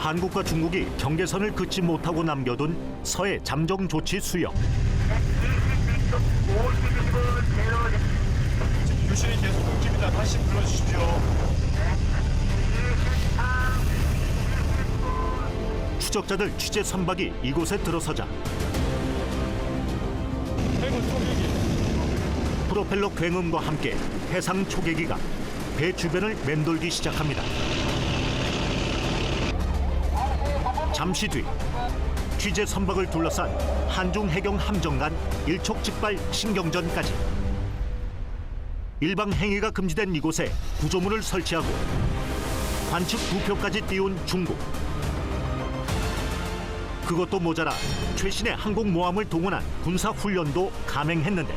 한국과 중국이 경계선을 긋지 못하고 남겨둔 서해 잠정 조치 수역. 지금 유실이 계속 끊깁니다. 다시 불러주십시오. 추적자들 취재 선박이 이곳에 들어서자 프로펠러 굉음과 함께 해상 초계기가 배 주변을 맴돌기 시작합니다. 잠시 뒤 취재 선박을 둘러싼 한중 해경 함정 간 일촉즉발 신경전까지. 일방 행위가 금지된 이곳에 구조물을 설치하고 관측 부표까지 띄운 중국. 그것도 모자라 최신의 항공모함을 동원한 군사훈련도 감행했는데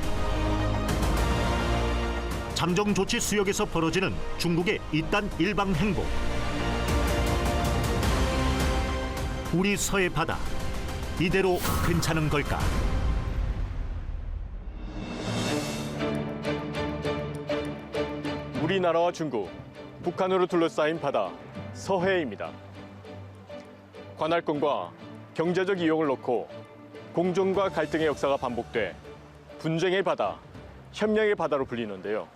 잠정조치 수역에서 벌어지는 중국의 이딴 일방 행보. 우리 서해 바다 이대로 괜찮은 걸까? 우리나라와 중국, 북한으로 둘러싸인 바다 서해입니다. 관할권과 경제적 이용을 놓고 공존과 갈등의 역사가 반복돼 분쟁의 바다, 협력의 바다로 불리는데요.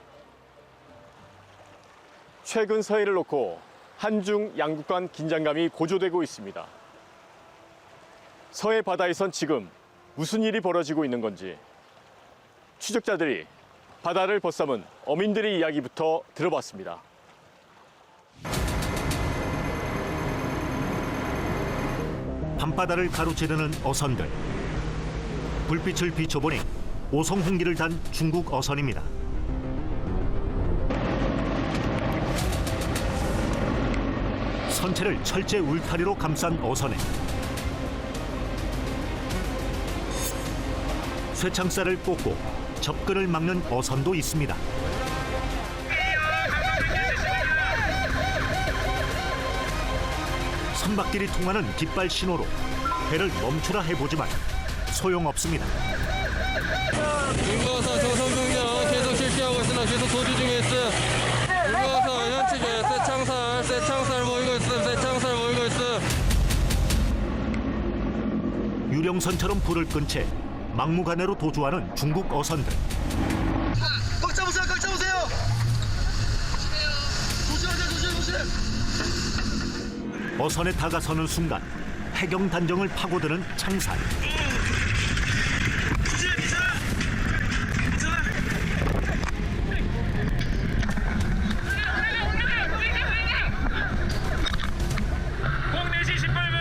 최근 서해를 놓고 한중 양국 간 긴장감이 고조되고 있습니다. 서해 바다에선 지금 무슨 일이 벌어지고 있는 건지 추적자들이 바다를 벗삼은 어민들의 이야기부터 들어봤습니다. 밤바다를 가로지르는 어선들. 불빛을 비춰보니 오송홍기를 단 중국 어선입니다. 선체를 철제 울타리로 감싼 어선에 쇠창살을 꽂고 접근을 막는 어선도 있습니다. 선박끼리 통하는 깃발 신호로 배를 멈추라 해보지만 소용없습니다. 중국어선 조선공격 계속 실시하고 있으나 계속 도주 중에 있어. 중국어선 현측에 쇠창살 모이고 있어. 쇠창살 모이고 있어. 유령선처럼 불을 끈 채 막무가내로 도주하는 중국 어선들. 꽉 잡으세요, 꽉 잡으세요. 조심하세요, 조심. 어선에 다가서는 순간 해경 단정을 파고드는 창살. 공 4시 18분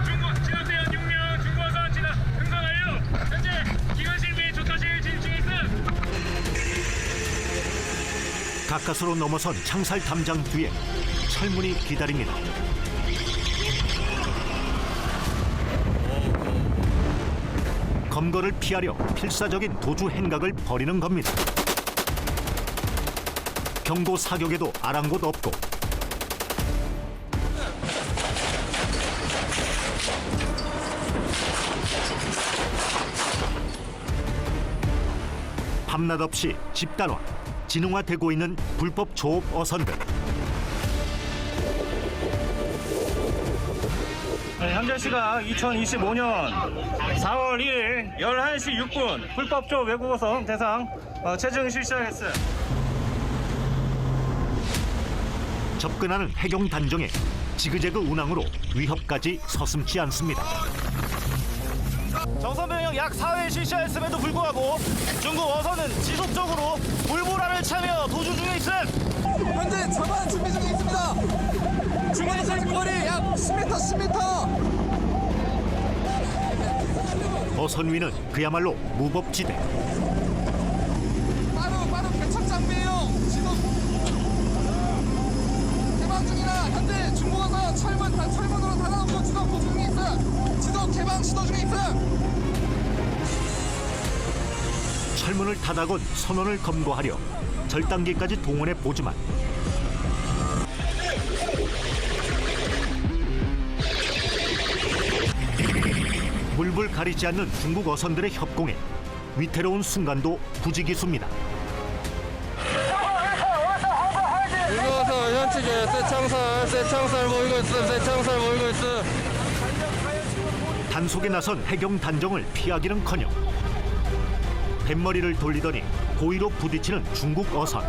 중국 진압대원 6명 중국어선 진압 등선 완료. 현재 기관실 및 조타실 진입 중에 있음. 가까스로 넘어선 창살 담장 뒤에 철문이 기다립니다. 검거를 피하려 필사적인 도주 행각을 벌이는 겁니다. 경고 사격에도 아랑곳 없고 밤낮 없이 집단화, 진흥화되고 있는 불법 조업 어선들. 현재 시각 2025년 4월 1일 11시 6분 불법조 외국어선 대상 체증 실시하겠습니다. 접근하는 해경 단정에 지그재그 운항으로 위협까지 서슴지 않습니다. 정선 병력 약 4회 실시하였음에도 불구하고 중국 어선은 지속적으로 불보라를 차며 도주 중에 있음. 현재 전환 준비 중에 있습니다. 중간선 거리 약 10m. 어선 위는 그야말로 무법지대. 빠른 개척 장비용 지속 개방 중이라 현재 중국어선 철문으로 닫아놓고 지속 도주 중에 있어. 지속 개방 시도 중에 있어. 철문을 닫아건 선원을 검거하려 절단기까지 동원해 보지만 물불 가리지 않는 중국 어선들의 협공에 위태로운 순간도 부지기수입니다. 중국어선 현측에 쇠창살 보이고 있음. 쇠창살 보이고 있음. 단속에 나선 해경 단정을 피하기는커녕 뱃머리를 돌리더니 고의로 부딪히는 중국 어선.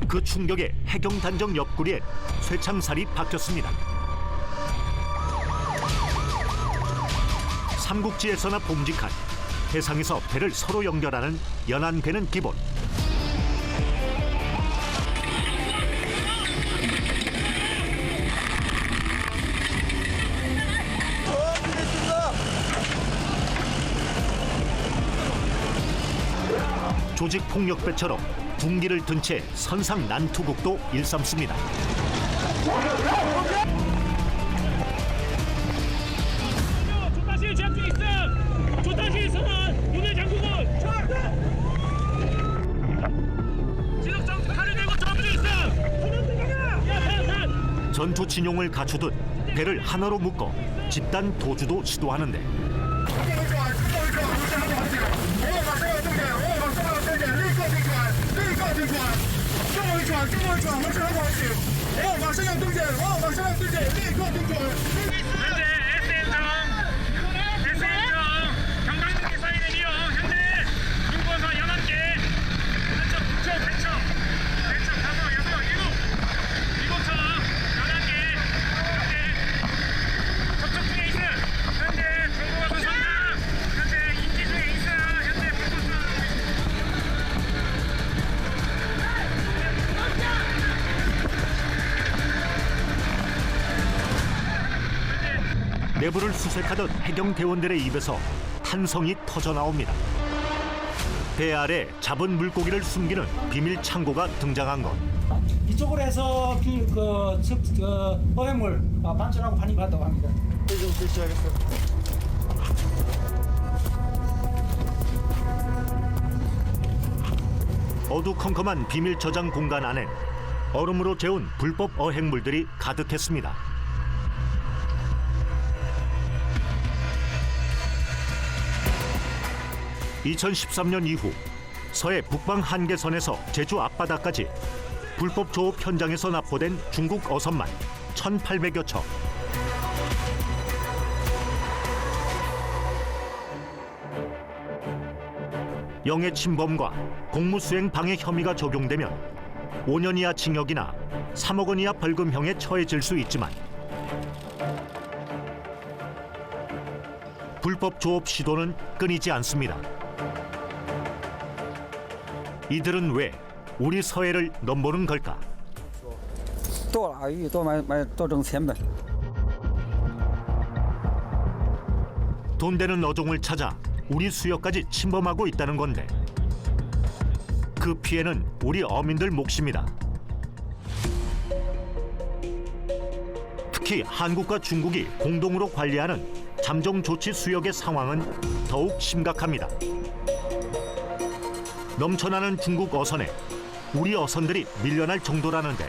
그 충격에 해경 단정 옆구리에 쇠창살이 박혔습니다. 삼국지에서나 봄직한 해상에서 배를 서로 연결하는 연안배는 기본. 조직 폭력배처럼 군기를 든 채 선상 난투극도 일삼습니다. 조타실 제압 중 있음. 조타실 선언. 윤회 장군은 지속정 칼을 들고 전부 있음. 전투 진용을 갖추듯 배를 하나로 묶어 집단 도주도 시도하는데 현재 SM 경강국기 사인을 이어 현재 중고선 11개, 한척, 북척, 배척, 5, 6, 7척 11개 현재 접촉 중에 있음. 현재 중고선 선장 현재 인지 중에 있음. 현재 불꽃 중 내부를 수색하던 해경 대원들의 입에서 탄성이 터져 나옵니다. 배 아래 잡은 물고기를 숨기는 비밀 창고가 등장한 것. 이쪽으로 해서 어획물 반출하고 반입한다고 합니다. 좀 실시하겠어요. 어두컴컴한 비밀 저장 공간 안엔 얼음으로 재운 불법 어획물들이 가득했습니다. (2013년) 이후 서해 북방 한계선에서 제주 앞바다까지 불법 조업 현장에서 납포된 중국 어선만 1,800여 척. 영해 침범과 공무수행 방해 혐의가 적용되면 5년 이하 징역이나 3억 원 이하 벌금형에 처해질 수 있지만 불법 조업 시도는 끊이지 않습니다. 이들은 왜 우리 서해를 넘보는 걸까? 多了，多挣钱呗。 돈 되는 어종을 찾아 우리 수역까지 침범하고 있다는 건데 그 피해는 우리 어민들 몫입니다. 특히 한국과 중국이 공동으로 관리하는 잠정 조치 수역의 상황은 더욱 심각합니다. 넘쳐나는 중국 어선에 우리 어선들이 밀려날 정도라는데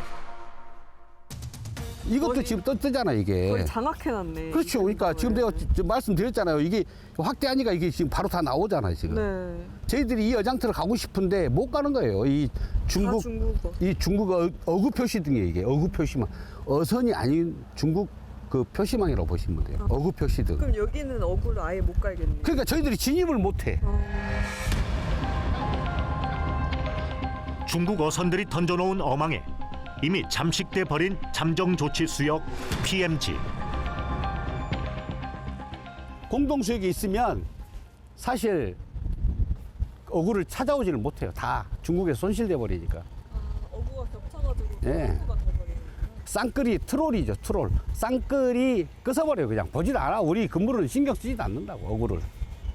이것도 지금 뜨잖아 이게. 거의 장악해놨네. 그렇죠. 그러니까 지금 내가 말씀드렸잖아요. 이게 확대하니까 이게 지금 바로 다 나오잖아요 지금. 네. 저희들이 이 여장터를 가고 싶은데 못 가는 거예요. 이 중국, 이 중국 어구 표시 등에 이게 어구 표시망, 어선이 아닌 중국 그 표시망이라고 보시면 돼요. 어구 표시 등. 그럼 여기는 어구를 아예 못 갈겠네요. 그러니까 저희들이 진입을 못 해. 중국 어선들이 던져놓은 어망에 이미 잠식돼 버린 잠정 조치 수역 PMG. 공동수역이 있으면 사실 어구를 찾아오지를 못해요. 다 중국에 손실돼 버리니까. 어구가 겹쳐가지고 예. 어구가 돼버리는. 쌍끌이 트롤이죠. 트롤. 쌍끌이 끄서버려요. 그냥 보지도 않아. 우리 근무를 신경 쓰지도 않는다고 어구를.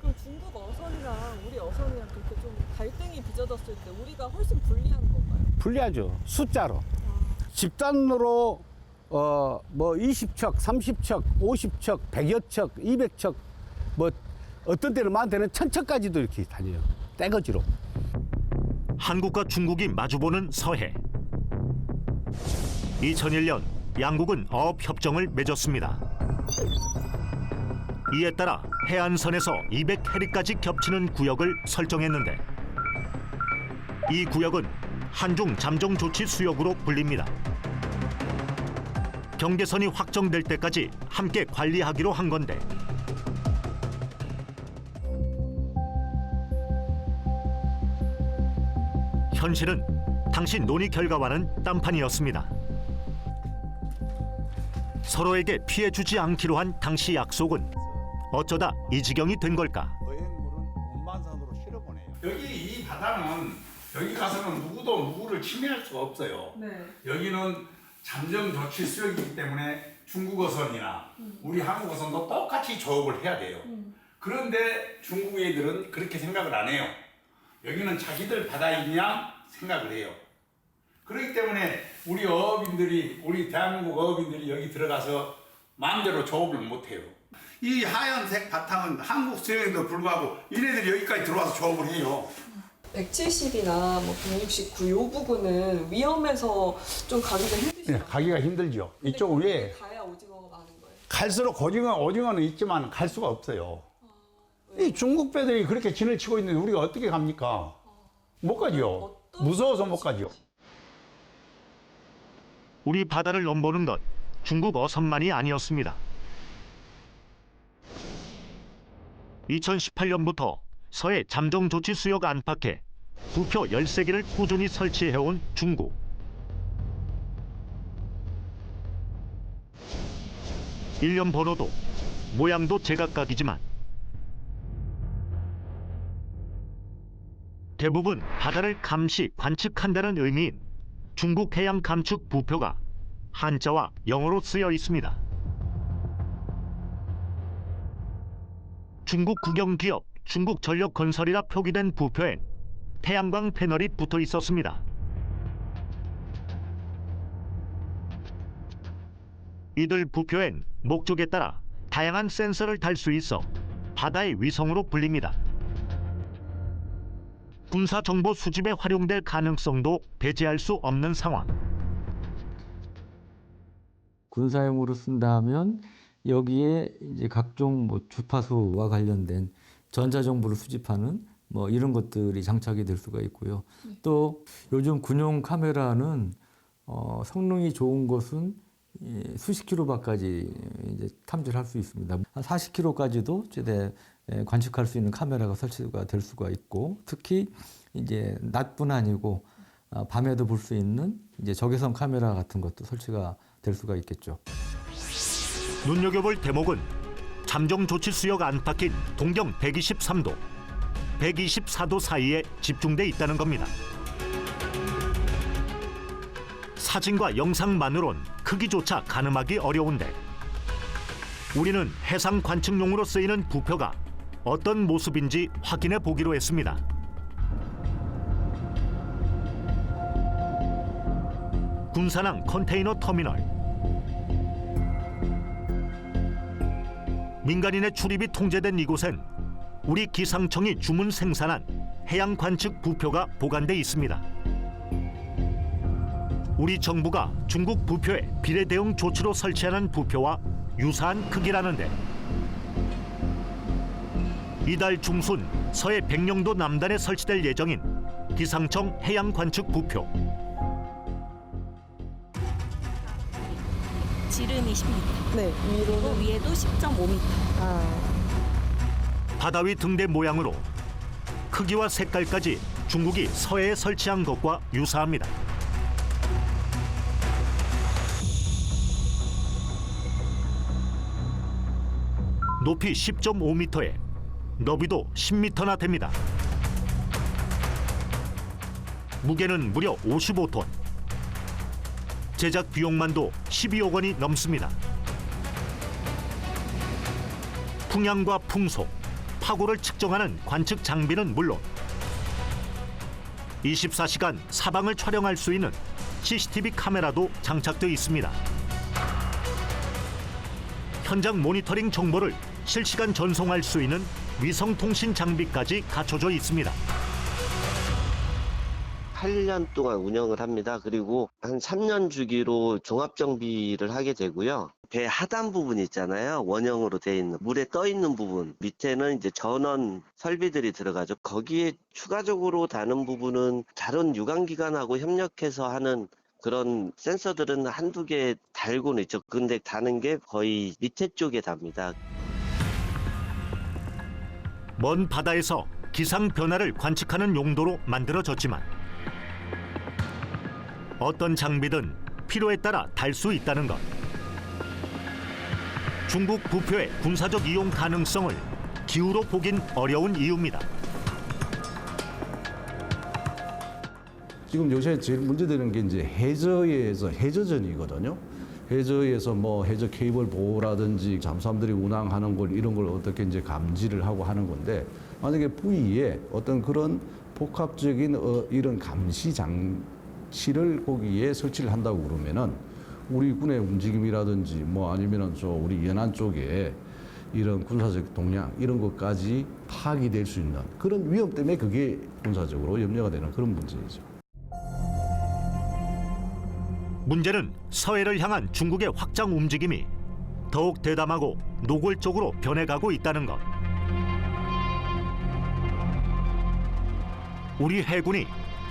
그럼 중국 어선이랑 우리 어선이랑 그렇게 좀 갈등이 빚어졌을 때 우리가 훨씬 불리한 건가요? 불리하죠. 숫자로. 집단으로 뭐 20척, 30척, 50척, 100여 척, 200척 뭐 어떤 때는 많은 때는 1000척까지도 이렇게 다녀요. 떼거지로. 한국과 중국이 마주보는 서해. 2001년 양국은 어업 협정을 맺었습니다. 이에 따라 해안선에서 200해리까지 겹치는 구역을 설정했는데 이 구역은 한중 잠정 조치 수역으로 불립니다. 경계선이 확정될 때까지 함께 관리하기로 한 건데 현실은 당시 논의 결과와는 딴판이었습니다. 서로에게 피해 주지 않기로 한 당시 약속은 어쩌다 이 지경이 된 걸까? 어획물은 운반선으로 실어보내요. 여기 이 바다는 여기 가서는 누구도 누구를 침해할 수가 없어요. 네. 여기는 잠정 조치 수역이기 때문에 중국 어선이나 우리 한국 어선도 똑같이 조업을 해야 돼요. 그런데 중국 애들은 그렇게 생각을 안 해요. 여기는 자기들 바다인 양 생각을 해요. 그렇기 때문에 우리 대한민국 어업인들이 여기 들어가서 마음대로 조업을 못 해요. 이 하얀색 바탕은 한국 수역인데도 불구하고 이네들이 여기까지 들어와서 조업을 해요. 170이나 뭐 169 요 부분은 위험해서 좀 가기가 힘드시죠? 네, 가기가 힘들죠. 이쪽 위에 가야 오징어가 많은 거예요. 갈수록 오징어는 있지만 갈 수가 없어요. 이 중국 배들이 그렇게 진을 치고 있는데 우리가 어떻게 갑니까? 못 가죠. 무서워서 못 가죠. 우리 바다를 넘보는 건 중국 어선만이 아니었습니다. 2018년부터 서해 잠정 조치 수역 안팎에 부표 13개를 꾸준히 설치해온 중국. 일련 번호도 모양도 제각각이지만 대부분 바다를 감시, 관측한다는 의미인 중국 해양 감축 부표가 한자와 영어로 쓰여 있습니다. 중국 국영기업 중국전력건설이라 표기된 부표엔 태양광 패널이 붙어 있었습니다. 이들 부표엔 목적에 따라 다양한 센서를 달 수 있어 바다의 위성으로 불립니다. 군사 정보 수집에 활용될 가능성도 배제할 수 없는 상황. 군사용으로 쓴다면 여기에 이제 각종 뭐 주파수와 관련된 전자 정보를 수집하는 뭐 이런 것들이 장착이 될 수가 있고요. 또 요즘 군용 카메라는 성능이 좋은 것은 수십 킬로바까지 이제 탐지를 할 수 있습니다. 한 40킬로까지도 최대 관측할 수 있는 카메라가 설치가 될 수가 있고, 특히 이제 낮뿐 아니고 밤에도 볼 수 있는 이제 적외선 카메라 같은 것도 설치가 될 수가 있겠죠. 눈여겨볼 대목은 잠정 조치 수역 안팎인 동경 123도, 124도 사이에 집중돼 있다는 겁니다. 사진과 영상만으론 크기조차 가늠하기 어려운데 우리는 해상 관측용으로 쓰이는 부표가 어떤 모습인지 확인해 보기로 했습니다. 군산항 컨테이너 터미널. 민간인의 출입이 통제된 이곳엔 우리 기상청이 주문 생산한 해양 관측 부표가 보관돼 있습니다. 우리 정부가 중국 부표에 비례 대응 조치로 설치하는 부표와 유사한 크기라는데 이달 중순 서해 백령도 남단에 설치될 예정인 기상청 해양 관측 부표. 지름이 10m. 네, 그리고 위에도 10.5m. 바다 위 등대 모양으로 크기와 색깔까지 중국이 서해에 설치한 것과 유사합니다. 높이 10.5m에 너비도 10m나 됩니다. 무게는 무려 55톤. 제작 비용만도 12억 원이 넘습니다. 풍향과 풍속, 파고를 측정하는 관측 장비는 물론 24시간 사방을 촬영할 수 있는 CCTV 카메라도 장착되어 있습니다. 현장 모니터링 정보를 실시간 전송할 수 있는 위성통신 장비까지 갖춰져 있습니다. 8년 동안 운영을 합니다. 그리고 한 3년 주기로 종합정비를 하게 되고요. 배 하단 부분 있잖아요. 원형으로 돼 있는 물에 떠 있는 부분 밑에는 이제 전원 설비들이 들어가죠. 거기에 추가적으로 다는 부분은 다른 유관기관하고 협력해서 하는 그런 센서들은 한두 개 달고는 있죠. 근데 다는 게 거의 밑에 쪽에 답니다. 먼 바다에서 기상 변화를 관측하는 용도로 만들어졌지만 어떤 장비든 필요에 따라 달 수 있다는 것. 중국 부표의 군사적 이용 가능성을 기후로 보긴 어려운 이유입니다. 지금 요새 제일 문제되는 게 이제 해저에서 해저전이거든요. 해저에서 뭐 해저 케이블 보호라든지 잠수함들이 운항하는 걸 이런 걸 어떻게 이제 감지를 하고 하는 건데 만약에 부위에 어떤 그런 복합적인 이런 감시 장치를 거기에 설치를 한다고 그러면은 우리 군의 움직임이라든지 뭐 아니면은 저 우리 연안 쪽에 이런 군사적 동향 이런 것까지 파악이 될 수 있는 그런 위험 때문에 그게 군사적으로 염려가 되는 그런 문제이죠. 문제는 서해를 향한 중국의 확장 움직임이 더욱 대담하고 노골적으로 변해가고 있다는 것. 우리 해군이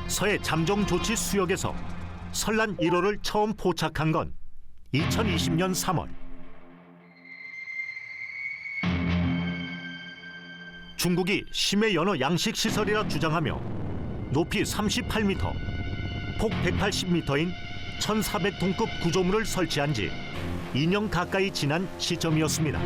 서해 잠정 조치 수역에서 설란 1호를 처음 포착한 건 2020년 3월. 중국이 심해 연어 양식 시설이라 주장하며 높이 38m, 폭 180m인 1,400톤급 구조물을 설치한 지 2년 가까이 지난 시점이었습니다.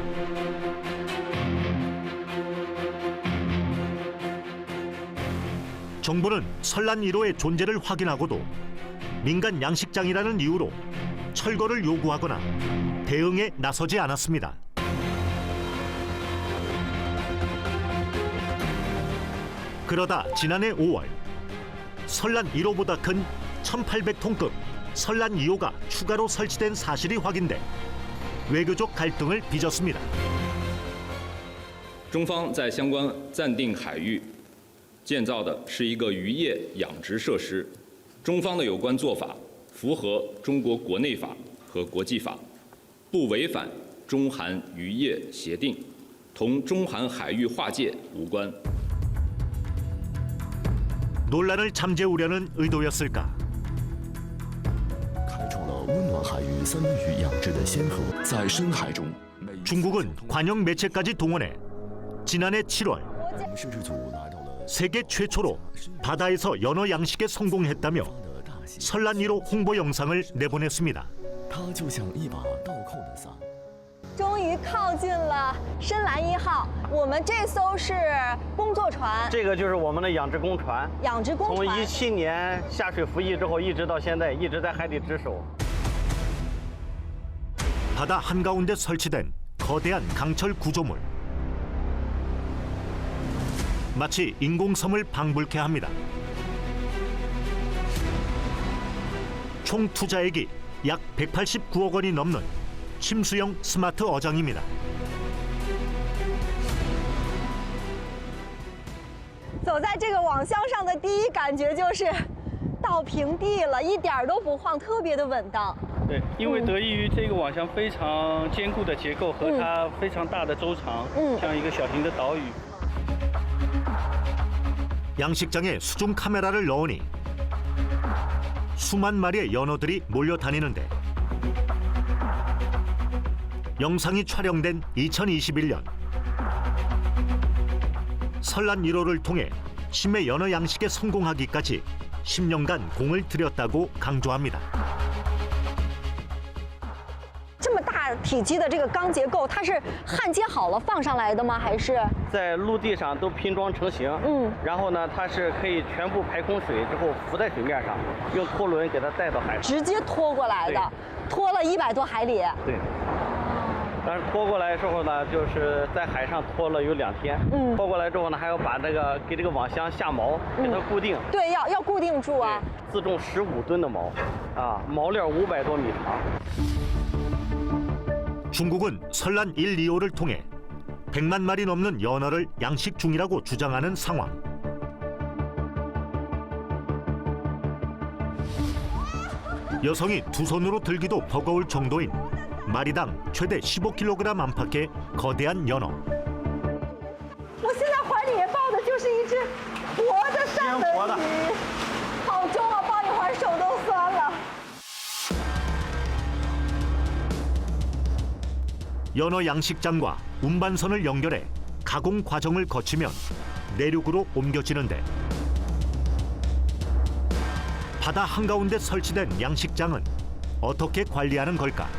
정부는 설란 1호의 존재를 확인하고도 민간 양식장이라는 이유로 철거를 요구하거나 대응에 나서지 않았습니다. 그러다 지난해 5월 설란 1호보다 큰 1,800톤급 설란 2호가 추가로 설치된 사실이 확인돼 외교적 갈등을 빚었습니다. 中方在相关暂定海域建造的是一个渔业养殖设施，中方的有关做法符合中国国内法和国际法，不违反中韩渔业协定，同中韩海域划界无关。 논란을 잠재우려는 의도였을까? 중국은 관영 매체까지 동원해 지난해 7월 세계 최초로 바다에서 연어 양식에 성공했다며 설란 1호 홍보 영상을 내보냈습니다. 终于靠近了深蓝1号，我们这艘是工作船。这个就是我们的养殖工船。养殖工船。从17年下水服役之后，一直到现在，一直在海底值守。 바다 한가운데 설치된 거대한 강철 구조물. 마치 인공섬을 방불케 합니다. 총 투자액이 약 189억 원이 넘는 침수형 스마트 어장입니다. 走在这个网箱上的第一感觉就是到平地了，一点都不晃，特别的稳当。对，因为得益于这个网箱非常坚固的结构和它非常大的周长，像一个小型的岛屿。 양식장에 수중 카메라를 넣으니 수만 마리의 연어들이 몰려다니는데 영상이 촬영된 2021년 설란 1호를 통해 심해 연어 양식에 성공하기까지 10년간 공을 들였다고 강조합니다. 这么大体积的这个钢结构，它是焊接好了放上来的吗？还是在陆地上都拼装成型？然后呢，它是可以全部排空水之后浮在水面上，用拖轮给它带到海上。直接拖过来的，拖了100多海里。对。但是拖过来之后呢，就是在海上拖了有2天。拖过来之后呢，还要把给这个网箱下锚，给它固定。对，要固定住啊。自重15吨的锚，啊，锚链500多米长。 중국은 설란 1, 2호를 통해 100만 마리 넘는 연어를 양식 중이라고 주장하는 상황. 여성이 두 손으로 들기도 버거울 정도인 마리당 최대 15kg 안팎의 거대한 연어. 我现在怀里面抱的就是一只活的上等鱼，好重啊，抱一会儿手都酸了。 연어 양식장과 운반선을 연결해 가공 과정을 거치면 내륙으로 옮겨지는데 바다 한가운데 설치된 양식장은 어떻게 관리하는 걸까?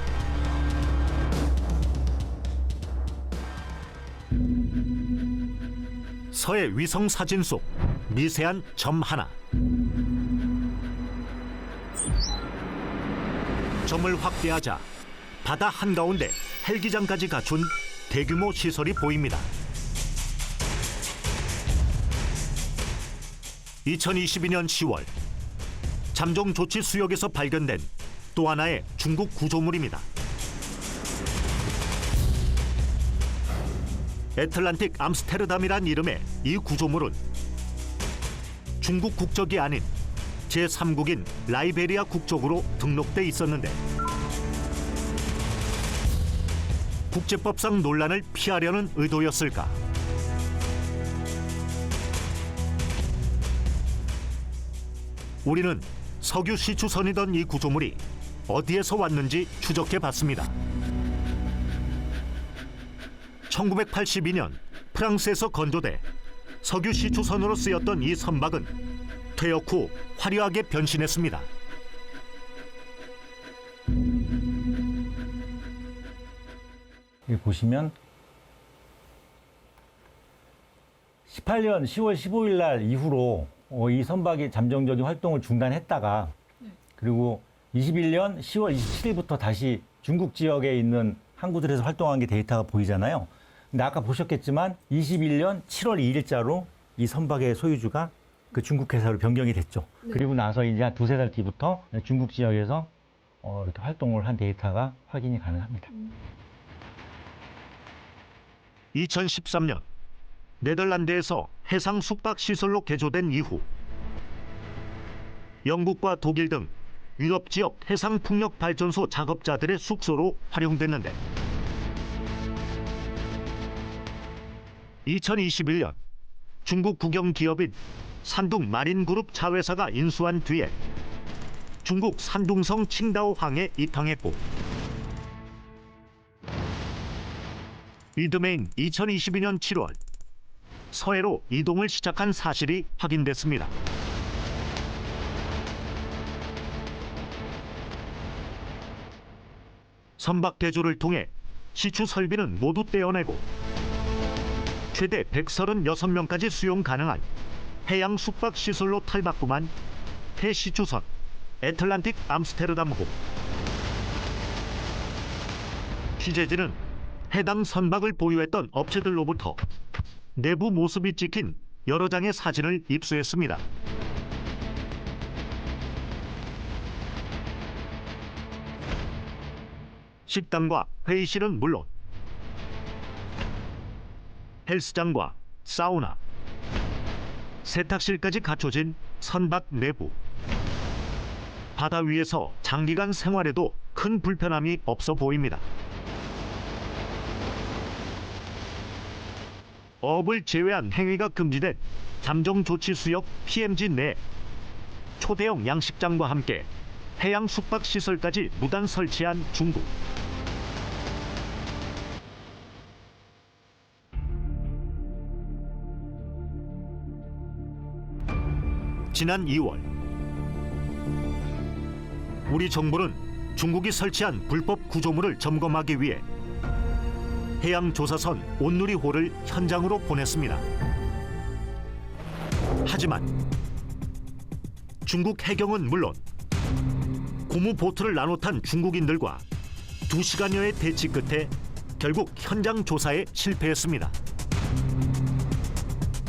서해 위성 사진 속 미세한 점 하나. 점을 확대하자 바다 한가운데 헬기장까지 갖춘 대규모 시설이 보입니다. 2022년 10월 잠정 조치 수역에서 발견된 또 하나의 중국 구조물입니다. 애틀란틱 암스테르담이란 이름의 이 구조물은 중국 국적이 아닌 제3국인 라이베리아 국적으로 등록돼 있었는데 국제법상 논란을 피하려는 의도였을까? 우리는 석유 시추선이던 이 구조물이 어디에서 왔는지 추적해봤습니다. 1982년 프랑스에서 건조돼 석유 시추선으로 쓰였던 이 선박은 퇴역 후 화려하게 변신했습니다. 여기 보시면 18년 10월 15일 날 이후로 이 선박이 잠정적인 활동을 중단했다가 그리고 21년 10월 27일부터 다시 중국 지역에 있는 항구들에서 활동한 게 데이터가 보이잖아요. 근데 아까 보셨겠지만 21년 7월 2일자로 이 선박의 소유주가 그 중국 회사로 변경이 됐죠. 그리고 나서 이제 한 두세 달 뒤부터 중국 지역에서 이렇게 활동을 한 데이터가 확인이 가능합니다. 2013년 네덜란드에서 해상 숙박 시설로 개조된 이후 영국과 독일 등 유럽 지역 해상 풍력 발전소 작업자들의 숙소로 활용됐는데 2021년 중국 국영 기업인 산둥 마린그룹 자회사가 인수한 뒤에 중국 산둥성 칭다오항에 입항했고 이듬해인 2022년 7월 서해로 이동을 시작한 사실이 확인됐습니다. 선박 개조를 통해 시추 설비는 모두 떼어내고 최대 136명까지 수용 가능한 해양 숙박 시설로 탈바꿈한 해시추선 애틀란틱 암스테르담호. 취재진은 해당 선박을 보유했던 업체들로부터 내부 모습이 찍힌 여러 장의 사진을 입수했습니다. 식당과 회의실은 물론 헬스장과 사우나, 세탁실까지 갖춰진 선박 내부. 바다 위에서 장기간 생활에도 큰 불편함이 없어 보입니다. 어업을 제외한 행위가 금지된 잠정 조치 수역 PMG 내 초대형 양식장과 함께 해양 숙박 시설까지 무단 설치한 중국. 지난 2월 우리 정부는 중국이 설치한 불법 구조물을 점검하기 위해 해양조사선 온누리호를 현장으로 보냈습니다. 하지만 중국 해경은 물론 고무 보트를 나눠 탄 중국인들과 2시간여의 대치 끝에 결국 현장 조사에 실패했습니다.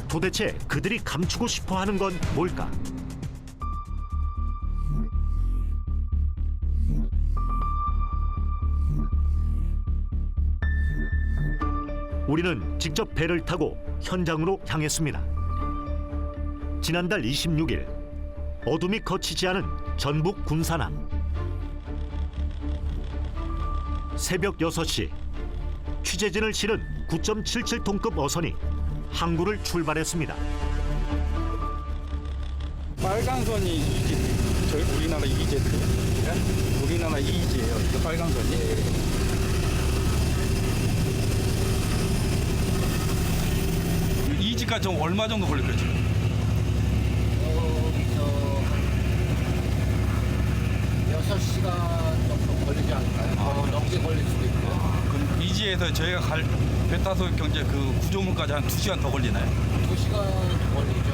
도대체 그들이 감추고 싶어 하는 건 뭘까? 우리는 직접 배를 타고 현장으로 향했습니다. 지난달 26일 어둠이 거치지 않은 전북 군산항. 새벽 6시 취재진을 실은 9.77톤급 어선이 항구를 출발했습니다. 빨간 선이 저희 우리나라 이지트. 우리나라 이지예요. 이거 빨간 선이. 이지까지 얼마 정도 걸릴까요, 지금? 여기서 6시간 정도 걸리지 않을까요? 넘게 걸릴 수도 있고요. 그럼 이지에서 저희가 갈 배 타서 경제 그 구조물까지 한 2시간 더 걸리나요? 2시간 걸리죠.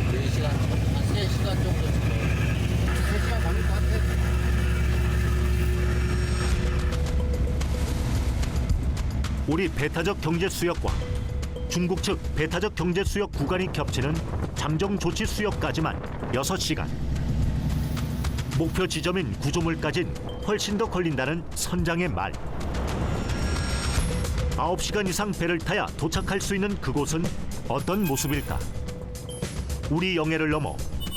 거의 4시간, 한 3시간 정도 지금 3시간 걸릴 것 같아요. 우리 배타적 경제 수역과 중국 측 배타적 경제 수역 구간이 겹치는 잠정 조치 수역까지만 6시간. 목표 지점인 구조물까진 훨씬 더 걸린다는 선장의 말. 9시간 이상 배를 타야 도착할 수 있는 그곳은 어떤 모습일까? 우리 영해를 넘어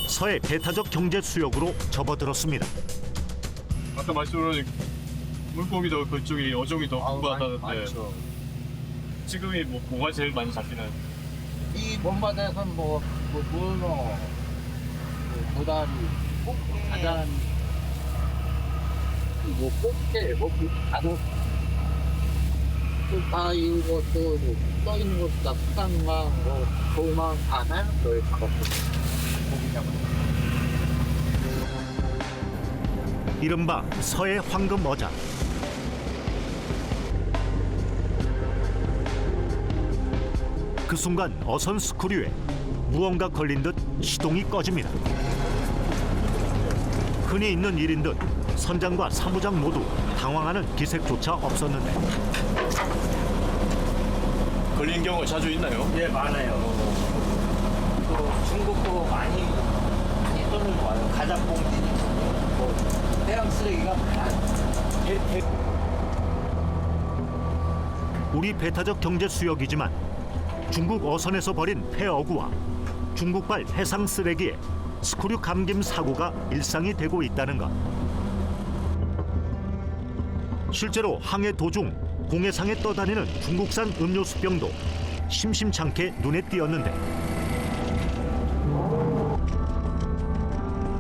서해 배타적 경제 수역으로 접어들었습니다. 아까 말씀으로는 물고기 더 그쪽이 어종이 더 풍부하다는데 지금이 뭐가 제일 많이 잡히나요? 이 먼바다에서는 문어, 도다리, 가자미, 꽃게, 단어, 다 이것도 떠 있는 것도 다 수산망, 도망 다 다양하게 이른바 서해 황금 어장. 그 순간 어선 스크류에 무언가 걸린 듯 시동이 꺼집니다. 흔히 있는 일인 듯 선장과 사무장 모두 당황하는 기색조차 없었는데 걸리는 경우가 자주 있나요? 예, 많아요. 또 중국도 많이 손을 와요. 가자뽕 해양 쓰레기가 우리 배타적 경제 수역이지만 중국 어선에서 벌인 폐어구와 중국발 해상 쓰레기에 스크류 감김 사고가 일상이 되고 있다는 것. 실제로 항해 도중 공해상에 떠다니는 중국산 음료수병도 심심찮게 눈에 띄었는데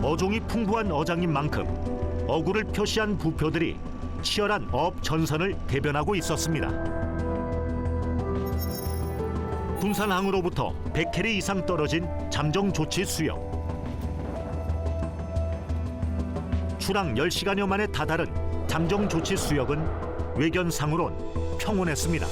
어종이 풍부한 어장인 만큼 어구를 표시한 부표들이 치열한 어업 전선을 대변하고 있었습니다. 군산항으로부터 100캐리 이상 떨어진 잠정 조치 수역. 출항 10시간여 만에 다다른 잠정 조치 수역은 외견상으론 평온했습니다.